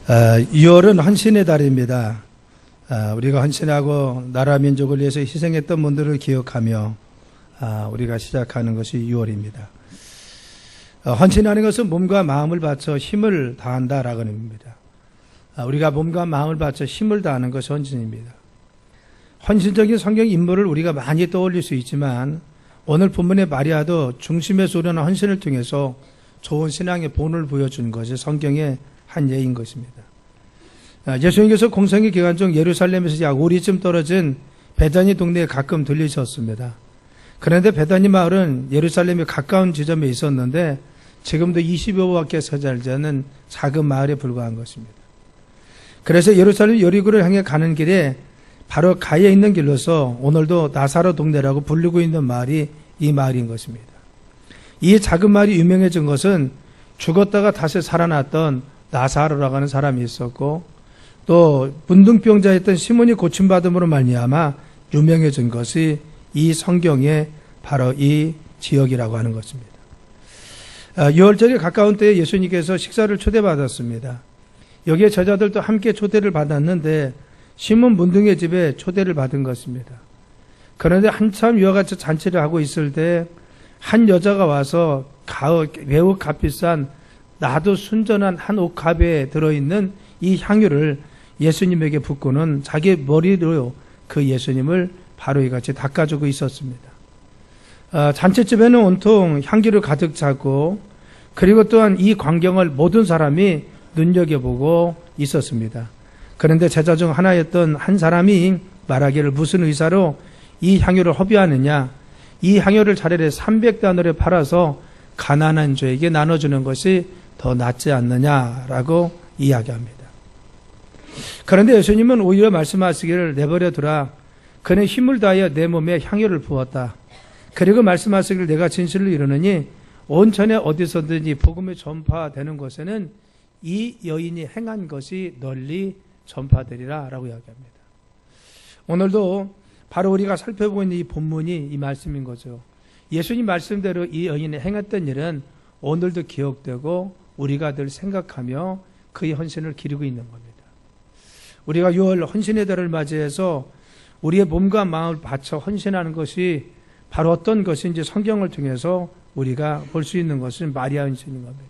6월은 헌신의 달입니다. 우리가 헌신하고 나라 민족을 위해서 희생했던 분들을 기억하며 우리가 시작하는 것이 6월입니다. 헌신하는 것은 몸과 마음을 바쳐 힘을 다한다라고 합니다. 우리가 몸과 마음을 바쳐 힘을 다하는 것이 헌신입니다. 헌신적인 성경 인물을 우리가 많이 떠올릴 수 있지만 오늘 본문의 마리아도 중심에서 우러난 헌신을 통해서 좋은 신앙의 본을 보여준 것이 성경의 한 예인 것입니다. 예수님께서 공생의 기간 중 예루살렘에서 약 5리쯤 떨어진 베다니 동네에 가끔 들리셨습니다. 그런데 베다니 마을은 예루살렘에 가까운 지점에 있었는데 지금도 20여밖에 서지 않는 작은 마을에 불과한 것입니다. 그래서 예루살렘 여리고를 향해 가는 길에 바로 가에 있는 길로서 오늘도 나사로 동네라고 부르고 있는 마을이 이 마을인 것입니다. 이 작은 마을이 유명해진 것은 죽었다가 다시 살아났던 나사로라고 하는 사람이 있었고 또 문둥병자였던 시몬이 고침받음으로 말미암아 유명해진 것이 이 성경의 바로 이 지역이라고 하는 것입니다. 6월절에 가까운 때에 예수님께서 식사를 초대받았습니다. 여기에 제자들도 함께 초대를 받았는데 시몬 문둥의 집에 초대를 받은 것입니다. 그런데 한참 이와 같이 잔치를 하고 있을 때 한 여자가 와서 매우 값비싼 나도 순전한 한 옥합에 들어있는 이 향유를 예수님에게 붓고는 자기 머리로 그 예수님을 바로 이같이 닦아주고 있었습니다. 잔치집에는 온통 향기를 가득 차고 그리고 또한 이 광경을 모든 사람이 눈여겨보고 있었습니다. 그런데 제자 중 하나였던 한 사람이 말하기를 무슨 의사로 이 향유를 허비하느냐, 이 향유를 차라리 300다너리에 팔아서 가난한 자에게 나눠주는 것이 더 낫지 않느냐라고 이야기합니다. 그런데 예수님은 오히려 말씀하시기를 내버려 두라. 그는 힘을 다하여 내 몸에 향유를 부었다. 그리고 말씀하시기를 내가 진실을 이루느니 온천에 어디서든지 복음이 전파되는 곳에는 이 여인이 행한 것이 널리 전파되리라 라고 이야기합니다. 오늘도 바로 우리가 살펴보고 있는 이 본문이 이 말씀인 거죠. 예수님 말씀대로 이 여인이 행했던 일은 오늘도 기억되고 우리가 늘 생각하며 그의 헌신을 기리고 있는 겁니다. 우리가 6월 헌신의 달을 맞이해서 우리의 몸과 마음을 바쳐 헌신하는 것이 바로 어떤 것인지 성경을 통해서 우리가 볼 수 있는 것은 마리아 헌신인 겁니다.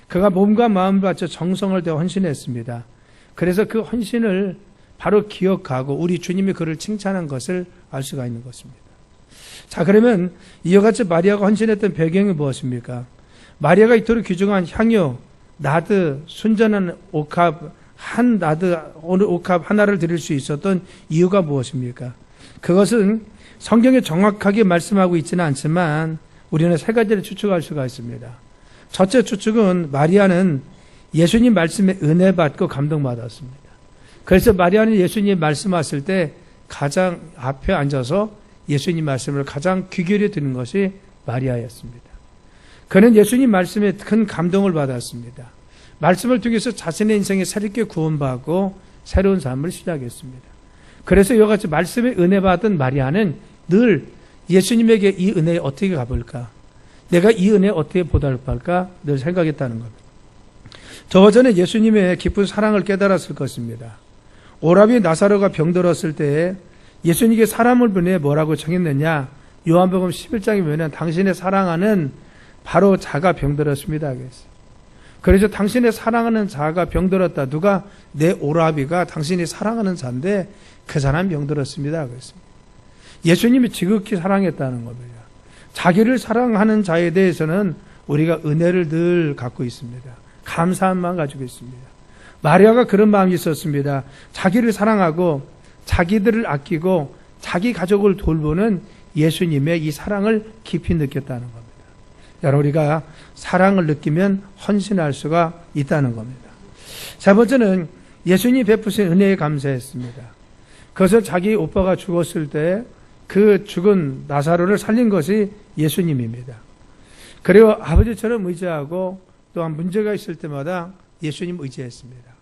그가 몸과 마음을 바쳐 정성을 다해 헌신했습니다. 그래서 그 헌신을 바로 기억하고 우리 주님이 그를 칭찬한 것을 알 수가 있는 것입니다. 자, 그러면 이와 같이 마리아가 헌신했던 배경이 무엇입니까? 마리아가 이토록 귀중한 향유, 나드, 순전한 옥합, 옥합 하나를 드릴 수 있었던 이유가 무엇입니까? 그것은 성경에 정확하게 말씀하고 있지는 않지만 우리는 세 가지를 추측할 수가 있습니다. 첫째 추측은 마리아는 예수님 말씀에 은혜 받고 감동받았습니다. 그래서 마리아는 예수님 말씀하실 때 가장 앞에 앉아서 예수님 말씀을 가장 귀 기울여 듣는 것이 마리아였습니다. 그는 예수님 말씀에 큰 감동을 받았습니다. 말씀을 통해서 자신의 인생에 새롭게 구원받고 새로운 삶을 시작했습니다. 그래서 이와 같이 말씀에 은혜 받은 마리아는 늘 예수님에게 이 은혜에 어떻게 가볼까? 내가 이 은혜에 어떻게 보답할까? 늘 생각했다는 겁니다. 저 전에 예수님의 깊은 사랑을 깨달았을 것입니다. 오라비 나사로가 병들었을 때 예수님께 사람을 보내 뭐라고 정했느냐? 요한복음 11장에 보면 당신의 사랑하는 바로 자가 병들었습니다. 그래서 당신의 사랑하는 자가 병들었다. 누가? 내 오라비가 당신이 사랑하는 자인데 그 사람 병들었습니다. 그랬습니다. 예수님이 지극히 사랑했다는 겁니다. 자기를 사랑하는 자에 대해서는 우리가 은혜를 늘 갖고 있습니다. 감사한 마음 가지고 있습니다. 마리아가 그런 마음이 있었습니다. 자기를 사랑하고 자기들을 아끼고 자기 가족을 돌보는 예수님의 이 사랑을 깊이 느꼈다는 겁니다. 여러분, 우리가 사랑을 느끼면 헌신할 수가 있다는 겁니다. 세 번째는 예수님이 베푸신 은혜에 감사했습니다. 그것을 자기 오빠가 죽었을 때 그 죽은 나사로를 살린 것이 예수님입니다. 그리고 아버지처럼 의지하고 또한 문제가 있을 때마다 예수님 의지했습니다.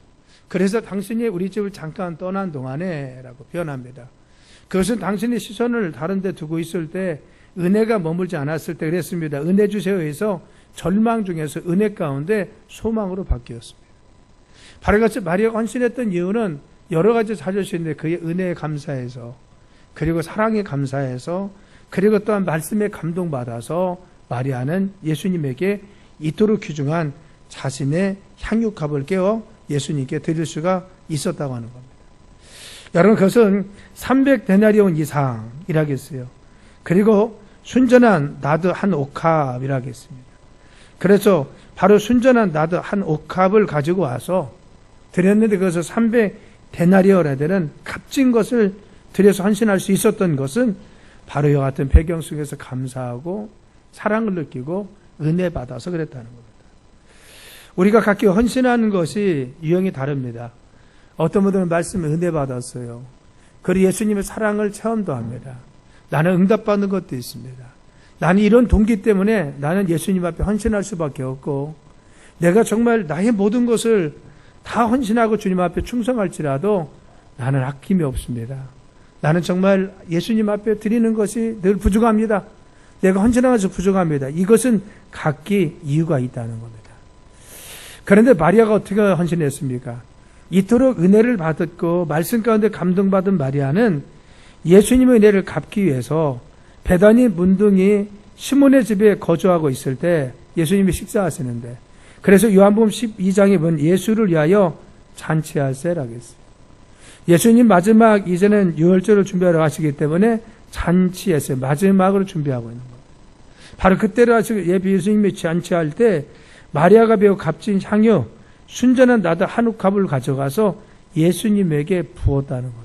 그래서 당신이 우리 집을 잠깐 떠난 동안에 라고 표현합니다. 그것은 당신의 시선을 다른 데 두고 있을 때 은혜가 머물지 않았을 때 그랬습니다. 은혜 주세요 해서 절망 중에서 은혜 가운데 소망으로 바뀌었습니다. 바로 같이 마리아가 헌신했던 이유는 여러 가지 찾을 수 있는데 그의 은혜에 감사해서, 그리고 사랑에 감사해서, 그리고 또한 말씀에 감동받아서 마리아는 예수님에게 이토록 귀중한 자신의 향유값을 깨어 예수님께 드릴 수가 있었다고 하는 겁니다. 여러분, 그것은 300데나리온 이상이라겠어요. 그리고 순전한 나드 한 옥합이라겠습니다. 그래서 바로 순전한 나드 한 옥합을 가지고 와서 드렸는데, 그것을 300데나리온에 되는 값진 것을 드려서 헌신할 수 있었던 것은 바로 이와 같은 배경 속에서 감사하고 사랑을 느끼고 은혜 받아서 그랬다는 겁니다. 우리가 각기 헌신하는 것이 유형이 다릅니다. 어떤 분들은 말씀에 은혜 받았어요. 그리고 예수님의 사랑을 체험도 합니다. 나는 응답받는 것도 있습니다. 나는 이런 동기 때문에 나는 예수님 앞에 헌신할 수밖에 없고, 내가 정말 나의 모든 것을 다 헌신하고 주님 앞에 충성할지라도 나는 아낌이 없습니다. 나는 정말 예수님 앞에 드리는 것이 늘 부족합니다. 내가 헌신하면서 부족합니다. 이것은 각기 이유가 있다는 겁니다. 그런데 마리아가 어떻게 헌신했습니까? 이토록 은혜를 받았고 말씀 가운데 감동받은 마리아는 예수님의 은혜를 갚기 위해서 베다니 문둥이 시몬의 집에 거주하고 있을 때 예수님이 식사하시는데, 그래서 요한복음 12장에 보면 예수를 위하여 잔치하세라고 했어요. 예수님 마지막 이제는 유월절을 준비하러 가시기 때문에 잔치했어요. 마지막으로 준비하고 있는 거예요. 바로 그때로 하시고 예수님이 잔치할 때 마리아가 배우 값진 향유 순전한 나드 한 옥합을 가져가서 예수님에게 부었다는 겁니다.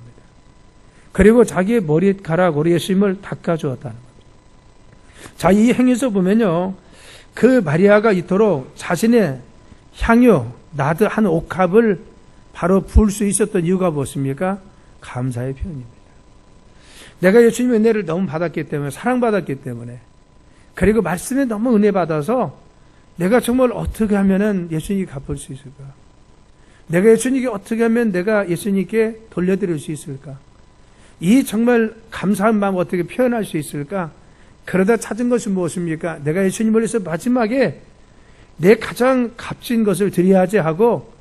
그리고 자기의 머리카락으로 예수님을 닦아주었다는 겁니다. 자, 이 행위에서 보면요, 그 마리아가 이토록 자신의 향유 나드 한 옥합을 바로 부을 수 있었던 이유가 무엇입니까? 감사의 표현입니다. 내가 예수님의 은혜를 너무 받았기 때문에, 사랑받았기 때문에, 그리고 말씀에 너무 은혜 받아서 내가 정말 어떻게 하면 예수님께 갚을 수 있을까? 내가 예수님께 어떻게 하면 내가 예수님께 돌려드릴 수 있을까? 이 정말 감사한 마음 어떻게 표현할 수 있을까? 그러다 찾은 것이 무엇입니까? 내가 예수님을 위해서 마지막에 내 가장 값진 것을 드려야지 하고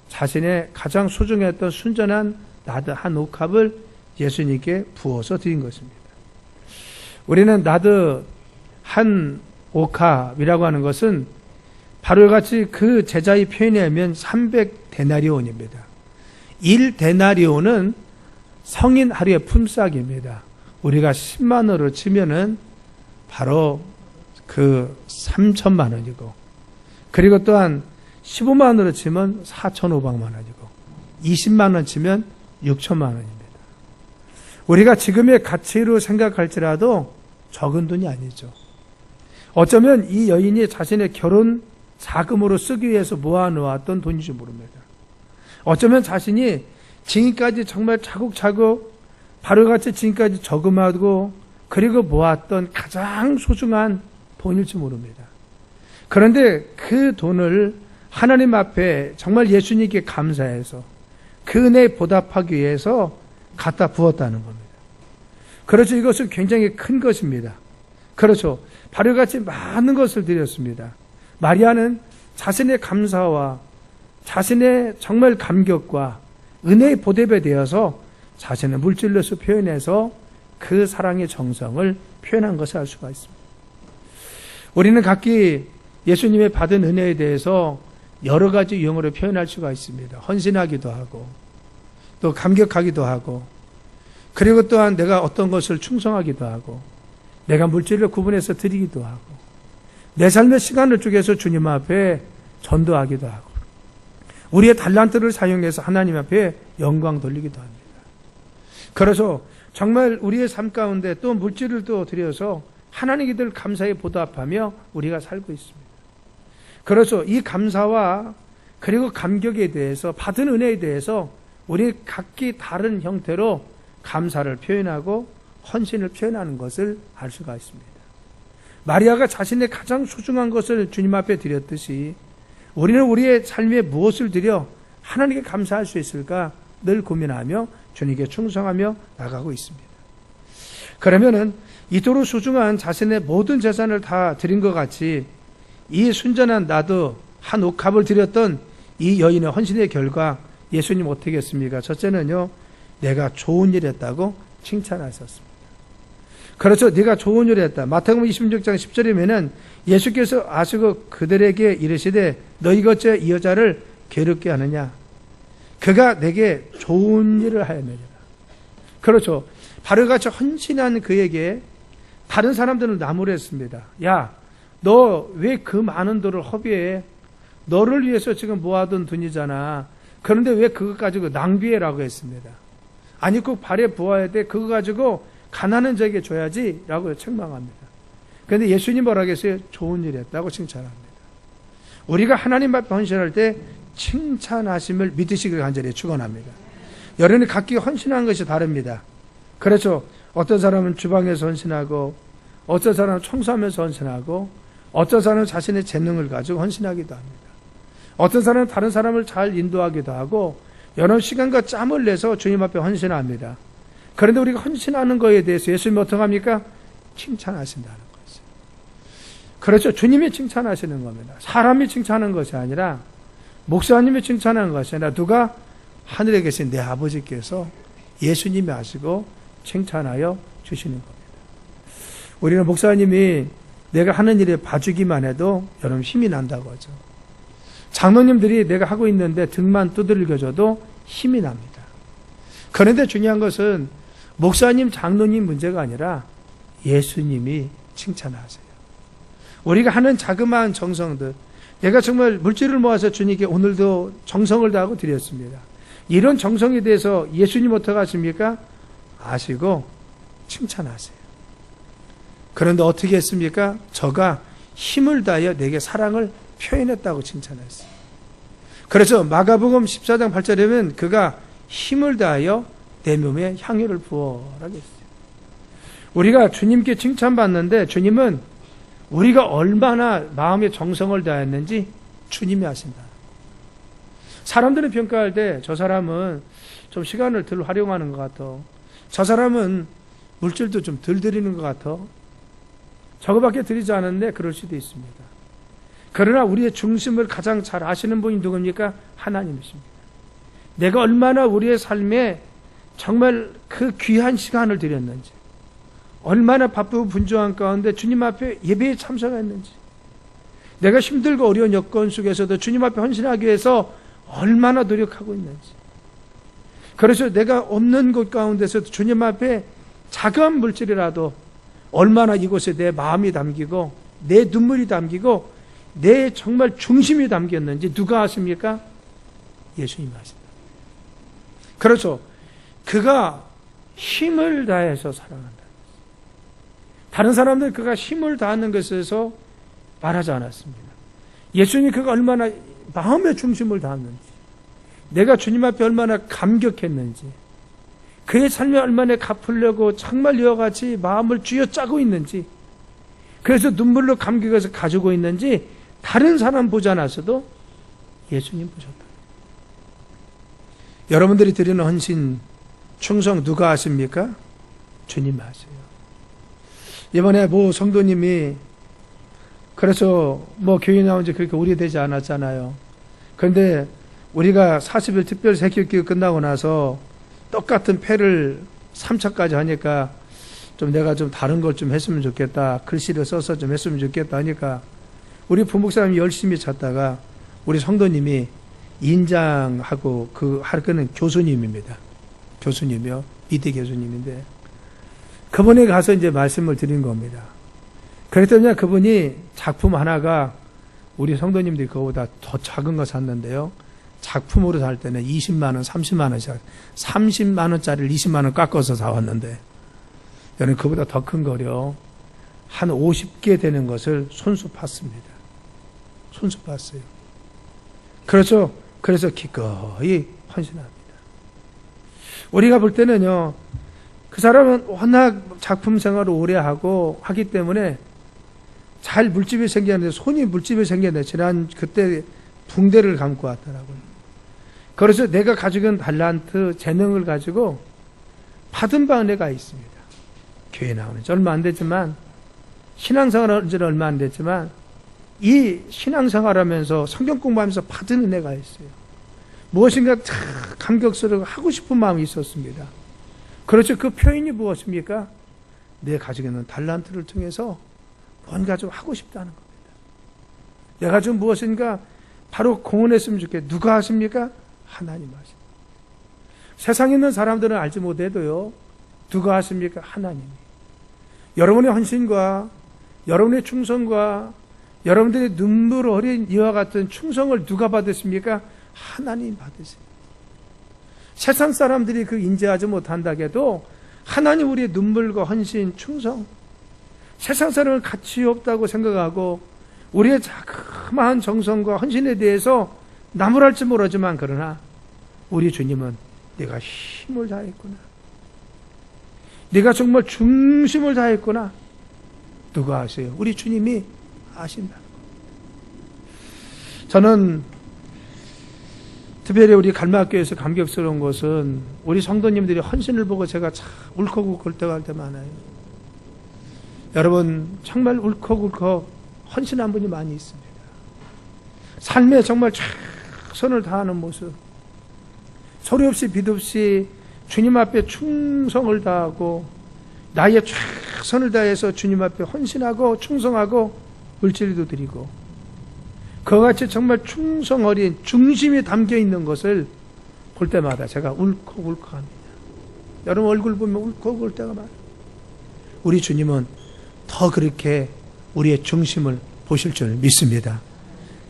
자신의 가장 소중했던 순전한 나드 한 옥합을 예수님께 부어서 드린 것입니다. 우리는 나드 한 옥합이라고 하는 것은 바로 같이 그 제자의 표현에 하면 300데나리온입니다. 1데나리온은 성인 하루의 품삯입니다. 우리가 10만 원으로 치면은 바로 그 3천만 원이고, 그리고 또한 15만 원으로 치면 4,500만 원이고, 20만 원 치면 6천만 원입니다. 우리가 지금의 가치로 생각할지라도 적은 돈이 아니죠. 어쩌면 이 여인이 자신의 결혼 자금으로 쓰기 위해서 모아놓았던 돈인지 모릅니다. 어쩌면 자신이 지금까지 정말 차곡차곡 바로같이 지금까지 저금하고 그리고 모았던 가장 소중한 돈일지 모릅니다. 그런데 그 돈을 하나님 앞에 정말 예수님께 감사해서 그 은혜에 보답하기 위해서 갖다 부었다는 겁니다. 그렇죠. 이것은 굉장히 큰 것입니다. 그렇죠. 바로같이 많은 것을 드렸습니다. 마리아는 자신의 감사와 자신의 정말 감격과 은혜의 보답에 대해서 자신의 물질로서 표현해서 그 사랑의 정성을 표현한 것을 알 수가 있습니다. 우리는 각기 예수님의 받은 은혜에 대해서 여러 가지 유형으로 표현할 수가 있습니다. 헌신하기도 하고, 또 감격하기도 하고, 그리고 또한 내가 어떤 것을 충성하기도 하고, 내가 물질을 구분해서 드리기도 하고, 내 삶의 시간을 쪼개서 주님 앞에 전도하기도 하고, 우리의 달란트를 사용해서 하나님 앞에 영광 돌리기도 합니다. 그래서 정말 우리의 삶 가운데 또 물질을 또 드려서 하나님께 늘 감사에 보답하며 우리가 살고 있습니다. 그래서 이 감사와 그리고 감격에 대해서 받은 은혜에 대해서 우리 각기 다른 형태로 감사를 표현하고 헌신을 표현하는 것을 알 수가 있습니다. 마리아가 자신의 가장 소중한 것을 주님 앞에 드렸듯이 우리는 우리의 삶에 무엇을 드려 하나님께 감사할 수 있을까 늘 고민하며 주님께 충성하며 나가고 있습니다. 그러면은 이토록 소중한 자신의 모든 재산을 다 드린 것 같이 이 순전한 나드 한 옥합을 드렸던 이 여인의 헌신의 결과 예수님 어떻게 했습니까? 첫째는요, 내가 좋은 일 했다고 칭찬하셨습니다. 그렇죠. 네가 좋은 일을 했다. 마태복음 26장 10절이면은 예수께서 아시고 그들에게 이르시되 너희가 어째 이 여자를 괴롭게 하느냐? 그가 내게 좋은 일을 하였느니라. 그렇죠. 바로 같이 헌신한 그에게 다른 사람들은 나무랬습니다. 야, 너 왜 그 많은 돈을 허비해? 너를 위해서 지금 모아둔 돈이잖아. 그런데 왜 그거 가지고 낭비해라고 했습니다. 아니 꼭 발에 부어야 돼. 그거 가지고 가난한 자에게 줘야지 라고 책망합니다. 그런데 예수님 뭐라고 했어요? 좋은 일 했다고 칭찬합니다. 우리가 하나님 앞에 헌신할 때 칭찬하심을 믿으시길 간절히 축원합니다. 여러분이 각기 헌신한 것이 다릅니다. 그렇죠. 어떤 사람은 주방에서 헌신하고 어떤 사람은 청소하면서 헌신하고 어떤 사람은 자신의 재능을 가지고 헌신하기도 합니다. 어떤 사람은 다른 사람을 잘 인도하기도 하고 여러 시간과 짬을 내서 주님 앞에 헌신합니다. 그런데 우리가 헌신하는 것에 대해서 예수님이 어떻게 합니까? 칭찬하신다는 거죠. 그렇죠. 주님이 칭찬하시는 겁니다. 사람이 칭찬하는 것이 아니라 목사님이 칭찬하는 것이 아니라 누가? 하늘에 계신 내 아버지께서 예수님이 하시고 칭찬하여 주시는 겁니다. 우리는 목사님이 내가 하는 일에 봐주기만 해도 여러분 힘이 난다고 하죠. 장로님들이 내가 하고 있는데 등만 두들겨줘도 힘이 납니다. 그런데 중요한 것은 목사님, 장로님 문제가 아니라 예수님이 칭찬하세요. 우리가 하는 자그마한 정성들, 내가 정말 물질을 모아서 주님께 오늘도 정성을 다하고 드렸습니다. 이런 정성에 대해서 예수님 어떻게 하십니까? 아시고 칭찬하세요. 그런데 어떻게 했습니까? 저가 힘을 다하여 내게 사랑을 표현했다고 칭찬했어요. 그래서 마가복음 14장 8절에 보면 그가 힘을 다하여 내 몸에 향유를 부어라고 했어요. 우리가 주님께 칭찬받는데 주님은 우리가 얼마나 마음의 정성을 다했는지 주님이 아신다. 사람들은 평가할 때 저 사람은 좀 시간을 덜 활용하는 것 같아. 저 사람은 물질도 좀 덜 드리는 것 같아. 저거밖에 드리지 않았는데 그럴 수도 있습니다. 그러나 우리의 중심을 가장 잘 아시는 분이 누굽니까? 하나님이십니다. 내가 얼마나 우리의 삶에 정말 그 귀한 시간을 드렸는지, 얼마나 바쁘고 분주한 가운데 주님 앞에 예배에 참석했는지, 내가 힘들고 어려운 여건 속에서도 주님 앞에 헌신하기 위해서 얼마나 노력하고 있는지, 그래서 내가 없는 곳 가운데서도 주님 앞에 작은 물질이라도 얼마나 이곳에 내 마음이 담기고 내 눈물이 담기고 내 정말 중심이 담겼는지 누가 아십니까? 예수님이 아십니다. 그렇죠. 그가 힘을 다해서 사랑한다. 다른 사람들 그가 힘을 다하는 것에서 말하지 않았습니다. 예수님이 그가 얼마나 마음의 중심을 다했는지, 내가 주님 앞에 얼마나 감격했는지, 그의 삶에 얼마나 갚으려고 정말 여러 가지 마음을 쥐어짜고 있는지, 그래서 눈물로 감격해서 가지고 있는지 다른 사람 보지 않았어도 예수님 보셨다. 여러분들이 드리는 헌신, 충성 누가 아십니까? 주님 아세요. 이번에 모 성도님이 그래서 교회 나온 지 그렇게 오래되지 않았잖아요. 그런데 우리가 40일 특별 새교육 끝나고 나서 똑같은 패를 3차까지 하니까 좀 내가 좀 다른 걸 좀 했으면 좋겠다. 글씨를 써서 좀 했으면 좋겠다 하니까 우리 부목사님이 열심히 찾다가 우리 성도님이 인장하고 할 거는 교수님입니다. 교수님이요. 미대 교수님인데 그분에 가서 이제 말씀을 드린 겁니다. 그랬더니 그분이 작품 하나가 우리 성도님들이 그거보다 더 작은 거 샀는데요. 작품으로 살 때는 20만 원, 30만 원씩 30만 원짜리를 20만 원 깎아서 사왔는데 저는 그보다 더 큰 거요. 한 50개 되는 것을 손수 팠습니다. 손수 팠어요. 그래서 기꺼이 헌신합니다. 우리가 볼 때는요, 그 사람은 워낙 작품 생활을 오래 하고 하기 때문에 잘 물집이 생겼는데 손이 물집이 생겼는데 지난 그때 붕대를 감고 왔더라고요. 그래서 내가 가지고 있는 달란트, 재능을 가지고 받은 바가 내가 있습니다. 교회 나오는 지 얼마 안 됐지만, 신앙생활 한 지는 얼마 안 됐지만, 이 신앙생활하면서 성경 공부하면서 받은 은혜가 있어요. 무엇인가 감격스러워 하고 싶은 마음이 있었습니다. 그렇죠. 그 표현이 무엇입니까? 내 가지고 있는 달란트를 통해서 뭔가 좀 하고 싶다는 겁니다. 내가 좀 무엇인가 바로 공헌했으면 좋겠어요. 누가 하십니까? 하나님 하십니다. 세상에 있는 사람들은 알지 못해도요. 누가 하십니까? 하나님이. 여러분의 헌신과 여러분의 충성과 여러분들의 눈물 어린 이와 같은 충성을 누가 받으십니까? 하나님 받으십니다. 세상 사람들이 그 인지하지 못한다고 해도 하나님 우리의 눈물과 헌신, 충성, 세상 사람은 가치 없다고 생각하고 우리의 자그마한 정성과 헌신에 대해서 나무랄지 모르지만 그러나 우리 주님은 내가 힘을 다했구나. 내가 정말 중심을 다했구나. 누가 아세요? 우리 주님이 아신다는 겁니다. 저는 특별히 우리 갈마교에서 감격스러운 것은 우리 성도님들이 헌신을 보고 제가 참 울컥울컥 할 때 많아요. 여러분 정말 울컥울컥 헌신한 분이 많이 있습니다. 삶에 정말 최선을 다하는 모습, 소리 없이 빛 없이 주님 앞에 충성을 다하고 나의 최선을 다해서 주님 앞에 헌신하고 충성하고 물질도 드리고 그와 같이 정말 충성 어린 중심이 담겨 있는 것을 볼 때마다 제가 울컥울컥합니다. 여러분 얼굴 보면 울컥울 때가 많아요. 우리 주님은 더 그렇게 우리의 중심을 보실 줄 믿습니다.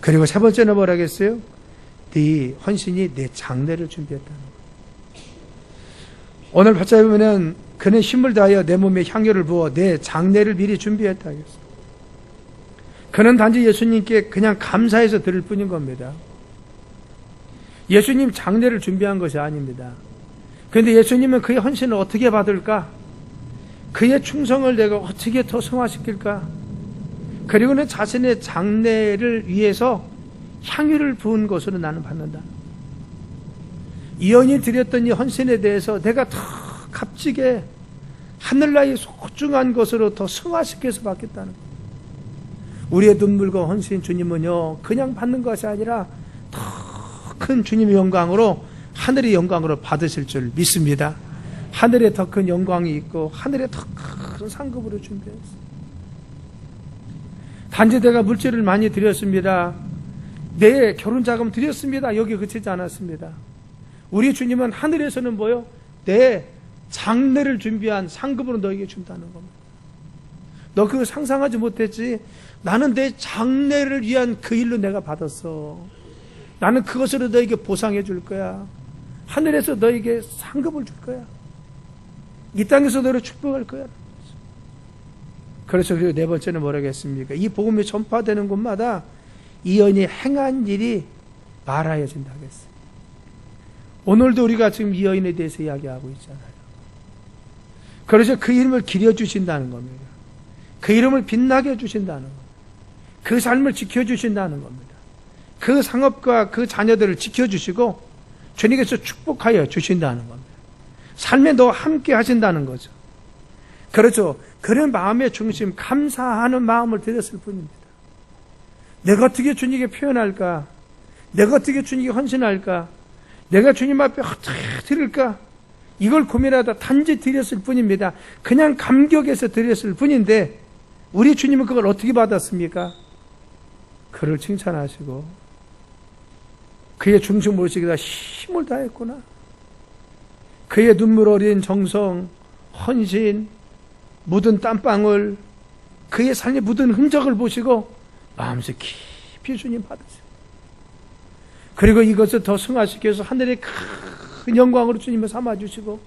그리고 세 번째는 뭐라겠어요? 네 헌신이 내 장래를 준비했다는 거예요. 오늘 받자 보면 그는 힘을 다하여 내 몸에 향유를 부어 내 장래를 미리 준비했다 하겠어요. 그는 단지 예수님께 그냥 감사해서 드릴 뿐인 겁니다. 예수님 장례를 준비한 것이 아닙니다. 그런데 예수님은 그의 헌신을 어떻게 받을까? 그의 충성을 내가 어떻게 더 성화시킬까? 그리고는 자신의 장례를 위해서 향유를 부은 것으로 나는 받는다. 이언이 드렸던 이 헌신에 대해서 내가 더 값지게 하늘나라의 소중한 것으로 더 성화시켜서 받겠다는 거예요. 우리의 눈물과 헌신 주님은요 그냥 받는 것이 아니라 더 큰 주님의 영광으로 하늘의 영광으로 받으실 줄 믿습니다. 하늘에 더 큰 영광이 있고 하늘에 더 큰 상급으로 준비했어요. 단지 내가 물질을 많이 드렸습니다. 내 결혼자금 드렸습니다. 여기 그치지 않았습니다. 우리 주님은 하늘에서는 뭐요? 내 장래를 준비한 상급으로 너에게 준다는 겁니다. 너 그거 상상하지 못했지? 나는 내 장래를 위한 그 일로 내가 받았어. 나는 그것으로 너에게 보상해 줄 거야. 하늘에서 너에게 상급을 줄 거야. 이 땅에서 너를 축복할 거야. 그래서 그리고 네 번째는 뭐라겠습니까? 이 복음이 전파되는 곳마다 이 여인이 행한 일이 말하여진다 하겠어요. 오늘도 우리가 지금 이 여인에 대해서 이야기하고 있잖아요. 그래서 그 이름을 기려주신다는 겁니다. 그 이름을 빛나게 해주신다는 겁니다. 그 삶을 지켜주신다는 겁니다. 그 상업과 그 자녀들을 지켜주시고 주님께서 축복하여 주신다는 겁니다. 삶에 너 함께 하신다는 거죠. 그렇죠. 그런 마음의 중심, 감사하는 마음을 드렸을 뿐입니다. 내가 어떻게 주님께 표현할까? 내가 어떻게 주님께 헌신할까? 내가 주님 앞에 어떻게 드릴까? 이걸 고민하다 단지 드렸을 뿐입니다. 그냥 감격해서 드렸을 뿐인데 우리 주님은 그걸 어떻게 받았습니까? 그를 칭찬하시고 그의 중심 모시기다 힘을 다했구나. 그의 눈물 어린 정성, 헌신, 묻은 땀방울, 그의 삶에 묻은 흔적을 보시고 마음속 깊이 주님 받으세요. 그리고 이것을 더 승화시켜서 하늘의 큰 영광으로 주님을 삼아주시고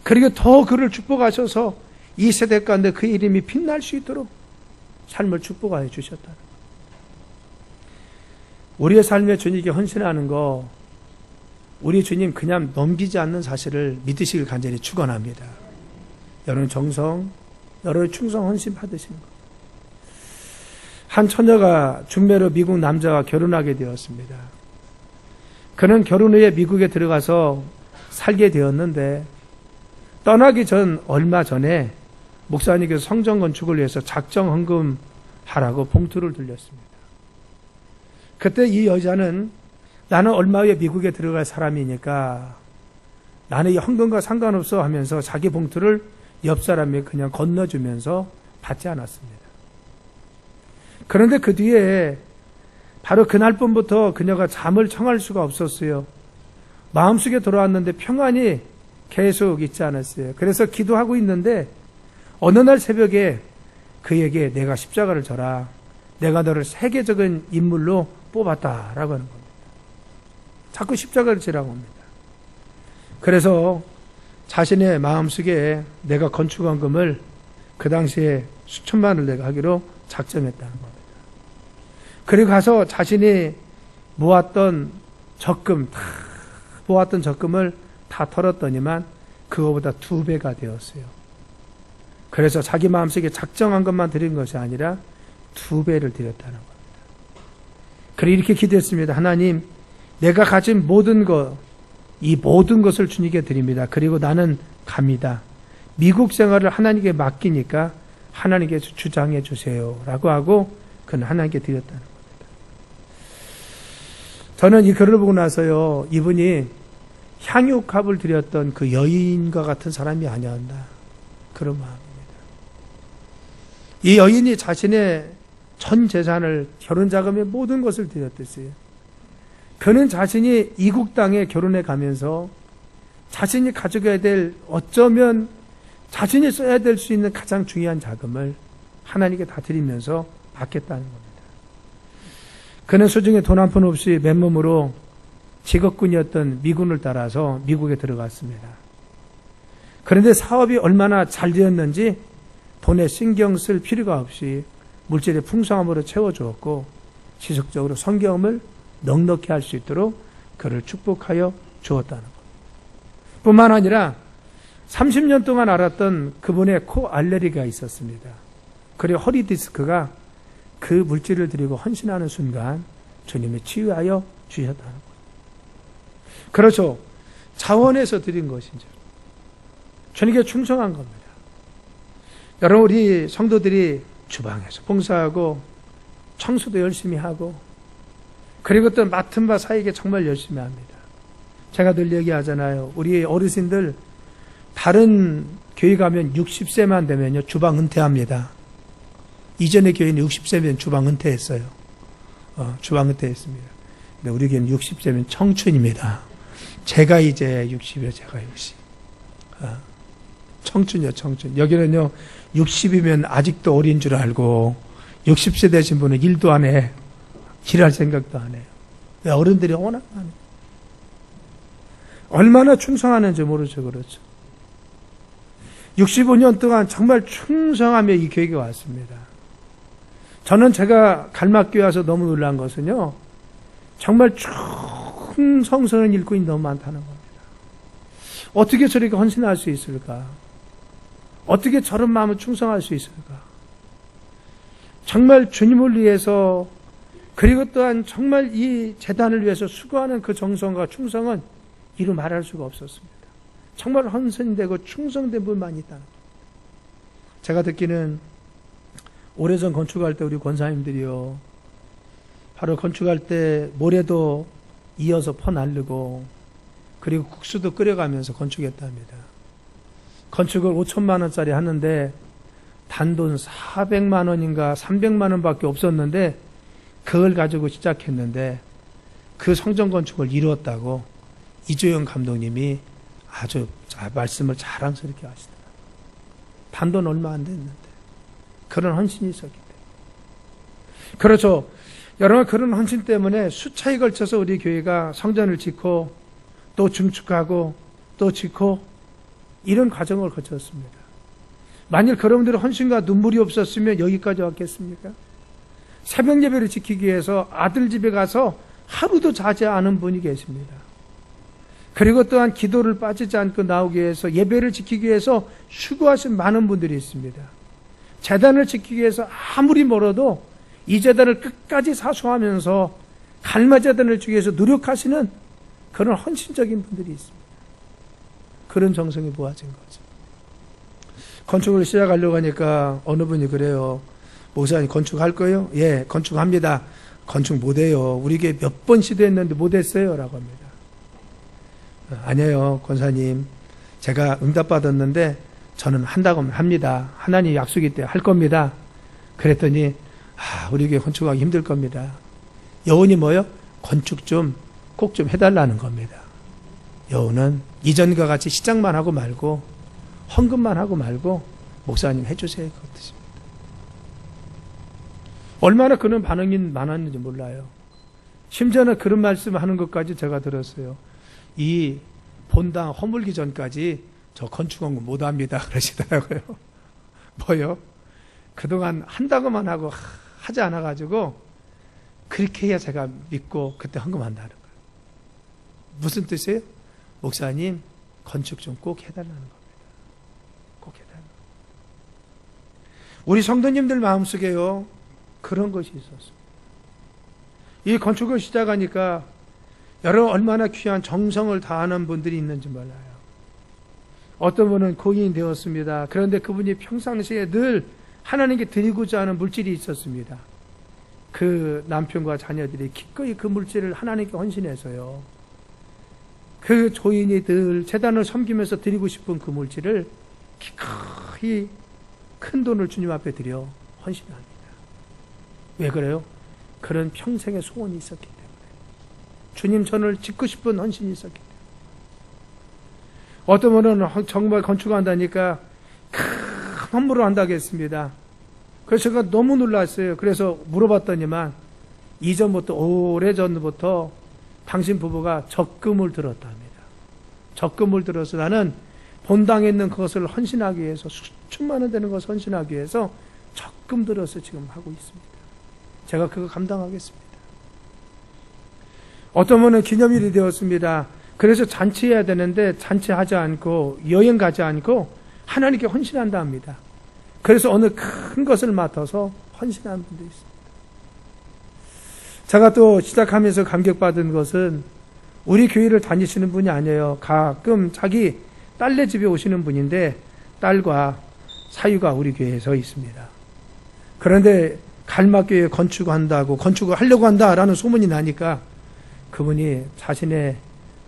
그리고 더 그를 축복하셔서 이 세대 가운데 그의 이름이 빛날 수 있도록 삶을 축복하여 주셨다. 우리의 삶에 주님께 헌신하는 거 우리 주님 그냥 넘기지 않는 사실을 믿으시길 간절히 축원합니다. 여러분 정성, 여러분 충성 헌신 받으신 거. 한 처녀가 중매로 미국 남자와 결혼하게 되었습니다. 그는 결혼 후에 미국에 들어가서 살게 되었는데 떠나기 전 얼마 전에 목사님께서 성전 건축을 위해서 작정 헌금하고 하라고 봉투를 들렸습니다. 그때 이 여자는 나는 얼마 후에 미국에 들어갈 사람이니까 나는 이 헌금과 상관없어 하면서 자기 봉투를 옆 사람이 그냥 건너주면서 받지 않았습니다. 그런데 그 뒤에 바로 그날 밤부터 그녀가 잠을 청할 수가 없었어요. 마음속에 돌아왔는데 평안이 계속 있지 않았어요. 그래서 기도하고 있는데 어느 날 새벽에 그에게 내가 십자가를 져라. 내가 너를 세계적인 인물로 뽑았다라고 하는 겁니다. 자꾸 십자가를 지라고 합니다. 그래서 자신의 마음속에 내가 건축원금을 그 당시에 수천만을 내가 하기로 작정했다는 겁니다. 그리고 가서 자신이 모았던 적금을 다 털었더니만 그거보다 2배가 되었어요. 그래서 자기 마음속에 작정한 것만 드린 것이 아니라 2배를 드렸다는 겁니다. 그리고 이렇게 기도했습니다. 하나님, 내가 가진 모든 것, 이 모든 것을 주님께 드립니다. 그리고 나는 갑니다. 미국 생활을 하나님께 맡기니까 하나님께서 주장해 주세요. 라고 하고 그는 하나님께 드렸다는 겁니다. 저는 이 글을 보고 나서요, 이분이 향유값을 드렸던 그 여인과 같은 사람이 아니었나, 그런 마음입니다. 이 여인이 자신의 전 재산을, 결혼 자금의 모든 것을 드렸댔어요. 그는 자신이 이국 땅에 결혼해 가면서 자신이 가져가야 될, 어쩌면 자신이 써야 될 수 있는 가장 중요한 자금을 하나님께 다 드리면서 받겠다는 겁니다. 그는 수중에 돈 한 푼 없이 맨몸으로 직업군이었던 미군을 따라서 미국에 들어갔습니다. 그런데 사업이 얼마나 잘 되었는지 돈에 신경 쓸 필요가 없이 물질의 풍성함으로 채워주었고 지속적으로 성경을 넉넉히 할 수 있도록 그를 축복하여 주었다는 것. 뿐만 아니라 30년 동안 앓았던 그분의 코 알레르기가 있었습니다. 그리고 허리 디스크가 그 물질을 드리고 헌신하는 순간 주님이 치유하여 주셨다는 것. 그렇죠. 자원해서 드린 것이죠. 주님께 충성한 겁니다. 여러분, 우리 성도들이 주방에서 봉사하고 청소도 열심히 하고 그리고 또 맡은 바 사역에 정말 열심히 합니다. 제가 늘 얘기하잖아요. 우리 어르신들 다른 교회 가면 60세만 되면요 주방 은퇴합니다. 이전의 교회는 60세면 주방 은퇴했어요. 주방 은퇴했습니다. 근데 우리 교회는 60세면 청춘입니다. 제가 이제 60이요, 제가 60. 청춘이요, 청춘. 여기는요 60이면 아직도 어린 줄 알고 60세 되신 분은 일도 안 해. 일할 생각도 안 해요. 왜? 어른들이 워낙 많아요. 얼마나 충성하는지 모르죠. 그렇죠. 65년 동안 정말 충성하며 이 교회에 왔습니다. 저는 제가 갈막교회 와서 너무 놀란 것은요, 정말 충성스러운 일꾼이 너무 많다는 겁니다. 어떻게 저렇게 헌신할 수 있을까? 어떻게 저런 마음을 충성할 수 있을까? 정말 주님을 위해서, 그리고 또한 정말 이 재단을 위해서 수고하는 그 정성과 충성은 이루 말할 수가 없었습니다. 정말 헌신되고 충성된 분만이 있다는 겁니다. 제가 듣기는 오래전 건축할 때 우리 권사님들이요, 바로 건축할 때 모래도 이어서 퍼날르고 그리고 국수도 끓여가면서 건축했답니다. 건축을 5천만 원짜리 하는데 단돈 400만 원인가 300만 원밖에 없었는데 그걸 가지고 시작했는데 그 성전 건축을 이루었다고 이조영 감독님이 아주 말씀을 자랑스럽게 하시더라고요. 단돈 얼마 안 됐는데 그런 헌신이 있었기 때문에. 그렇죠. 여러분, 그런 헌신 때문에 수차에 걸쳐서 우리 교회가 성전을 짓고 또 증축하고 또 짓고 이런 과정을 거쳤습니다. 만일 그분들의 헌신과 눈물이 없었으면 여기까지 왔겠습니까? 새벽 예배를 지키기 위해서 아들 집에 가서 하루도 자지 않은 분이 계십니다. 그리고 또한 기도를 빠지지 않고 나오기 위해서 예배를 지키기 위해서 수고하신 많은 분들이 있습니다. 재단을 지키기 위해서 아무리 멀어도 이 재단을 끝까지 사수하면서 갈마 재단을 주기 위해서 노력하시는 그런 헌신적인 분들이 있습니다. 그런 정성이 모아진 거죠. 건축을 시작하려고 하니까 어느 분이 그래요. 목사님 건축할 거예요? 예, 건축합니다. 건축 못해요. 우리 교회 몇 번 시도했는데 못했어요. 라고 합니다. 아니에요, 권사님. 제가 응답받았는데 저는 한다고 하면 합니다. 하나님 약속이 있대 할 겁니다. 그랬더니 우리 교회 건축하기 힘들 겁니다. 여운이 뭐요? 건축 좀 꼭 좀 해달라는 겁니다. 여운은 이전과 같이 시작만 하고 말고 헌금만 하고 말고 목사님 해주세요. 그 뜻입니다. 얼마나 그런 반응이 많았는지 몰라요. 심지어는 그런 말씀하는 것까지 제가 들었어요. 이 본당 허물기 전까지 저 건축한 거 못합니다. 그러시더라고요. 뭐요? 그동안 한다고만 하고 하지 않아가지고 그렇게 해야 제가 믿고 그때 헌금한다는 거예요. 무슨 뜻이에요? 목사님 건축 좀 꼭 해달라는 겁니다. 꼭 해달라는 겁니다. 우리 성도님들 마음속에요 그런 것이 있었어요. 이 건축을 시작하니까 여러분 얼마나 귀한 정성을 다하는 분들이 있는지 몰라요. 어떤 분은 고인이 되었습니다. 그런데 그분이 평상시에 늘 하나님께 드리고자 하는 물질이 있었습니다. 그 남편과 자녀들이 기꺼이 그 물질을 하나님께 헌신해서요. 그 조인이 늘 제단을 섬기면서 드리고 싶은 그 물질을 기꺼이 큰 돈을 주님 앞에 드려 헌신합니다. 왜 그래요? 그런 평생의 소원이 있었기 때문에. 주님 전을 짓고 싶은 헌신이 있었기 때문에. 어떤 분은 정말 건축한다니까 큰 헌물을 한다고 했습니다. 그래서 제가 너무 놀랐어요. 그래서 물어봤더니만 이전부터 오래전부터 당신 부부가 적금을 들었답니다. 적금을 들어서 나는 본당에 있는 그것을 헌신하기 위해서 수천만 원 되는 것을 헌신하기 위해서 적금 들어서 지금 하고 있습니다. 제가 그거 감당하겠습니다. 어떤 분은 기념일이 되었습니다. 그래서 잔치해야 되는데 잔치하지 않고 여행 가지 않고 하나님께 헌신한다 합니다. 그래서 어느 큰 것을 맡아서 헌신하는 분도 있습니다. 제가 또 시작하면서 감격받은 것은 우리 교회를 다니시는 분이 아니에요. 가끔 자기 딸네 집에 오시는 분인데 딸과 사유가 우리 교회에서 있습니다. 그런데 갈막교회 건축을 하려고 한다라는 소문이 나니까 그분이 자신의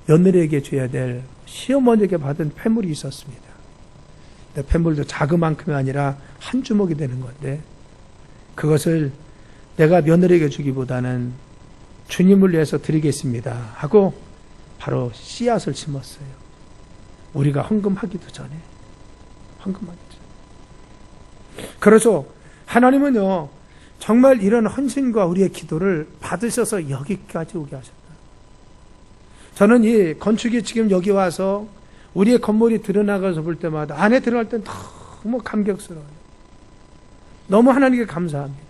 며느리에게 줘야 될 시어머니에게 받은 폐물이 있었습니다. 근데 폐물도 자그만큼이 아니라 한 주먹이 되는 건데 그것을 내가 며느리에게 주기보다는 주님을 위해서 드리겠습니다 하고 바로 씨앗을 심었어요. 우리가 헌금하기도 전에. 그래서 하나님은요 정말 이런 헌신과 우리의 기도를 받으셔서 여기까지 오게 하셨다. 저는 이 건축이 지금 여기 와서 우리의 건물이 드러나가서 볼 때마다 안에 들어갈 땐 너무 감격스러워요. 너무 하나님께 감사합니다.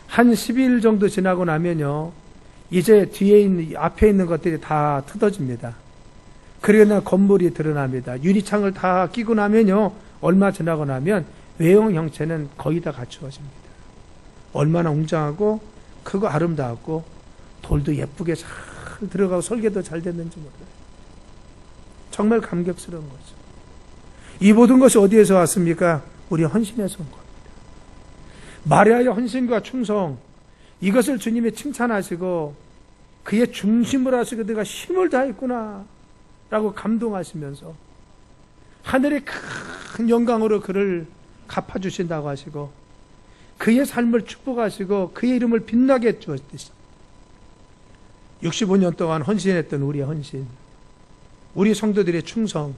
한 10일 정도 지나고 나면요 이제 앞에 있는 것들이 다 뜯어집니다. 그러나 건물이 드러납니다. 유리창을 다 끼고 나면요 얼마 지나고 나면 외형 형체는 거의 다 갖추어집니다. 얼마나 웅장하고 크고 아름다웠고 돌도 예쁘게 잘 들어가고 설계도 잘 됐는지 몰라요. 정말 감격스러운 거죠. 이 모든 것이 어디에서 왔습니까? 우리 헌신에서 온 겁니다. 마리아의 헌신과 충성, 이것을 주님이 칭찬하시고 그의 중심을 하시고 내가 힘을 다했구나 라고 감동하시면서 하늘의 큰 영광으로 그를 갚아주신다고 하시고 그의 삶을 축복하시고 그의 이름을 빛나게 해주었듯이 65년 동안 헌신했던 우리의 헌신, 우리 성도들의 충성,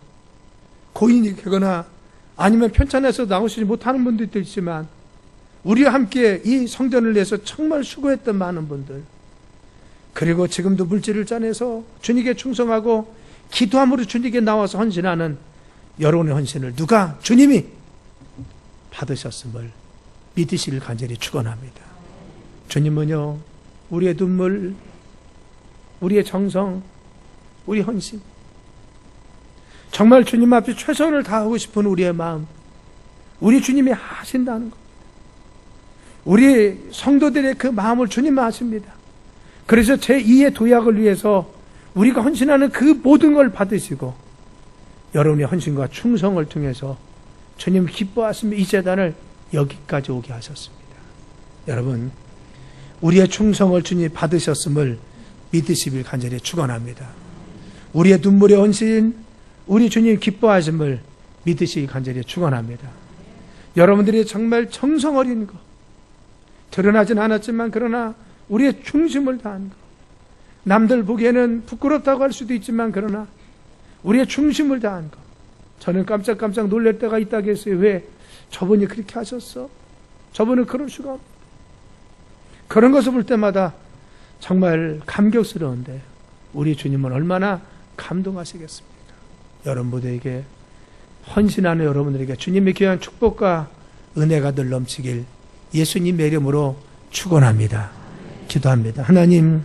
고인이 되거나 아니면 편찬해서 나오시지 못하는 분들도 있지만 우리와 함께 이 성전을 위해서 정말 수고했던 많은 분들, 그리고 지금도 물질을 짜내서 주님께 충성하고 기도함으로 주님께 나와서 헌신하는 여러분의 헌신을 누가 주님이 받으셨음을 믿으시길 간절히 축원합니다. 주님은요 우리의 눈물, 우리의 정성, 우리 헌신, 정말 주님 앞에 최선을 다하고 싶은 우리의 마음, 우리 주님이 하신다는 것, 우리 성도들의 그 마음을 주님 아십니다. 그래서 제2의 도약을 위해서 우리가 헌신하는 그 모든 걸 받으시고 여러분의 헌신과 충성을 통해서 주님 기뻐하시며 이 제단을 여기까지 오게 하셨습니다. 여러분, 우리의 충성을 주님 받으셨음을 믿으시길 간절히 축원합니다. 우리의 눈물의 헌신, 우리 주님 기뻐하심을 믿으시길 간절히 축원합니다. 여러분들이 정말 정성 어린 것, 드러나진 않았지만 그러나 우리의 중심을 다한 것, 남들 보기에는 부끄럽다고 할 수도 있지만 그러나 우리의 중심을 다한 것, 저는 깜짝깜짝 놀랄 때가 있다겠어요. 왜? 저분이 그렇게 하셨어? 저분은 그럴 수가 없어. 그런 것을 볼 때마다 정말 감격스러운데 우리 주님은 얼마나 감동하시겠습니까? 여러분들에게 헌신하는 여러분들에게 주님의 귀한 축복과 은혜가 늘 넘치길 예수님의 이름으로 축원합니다. 기도합니다. 하나님,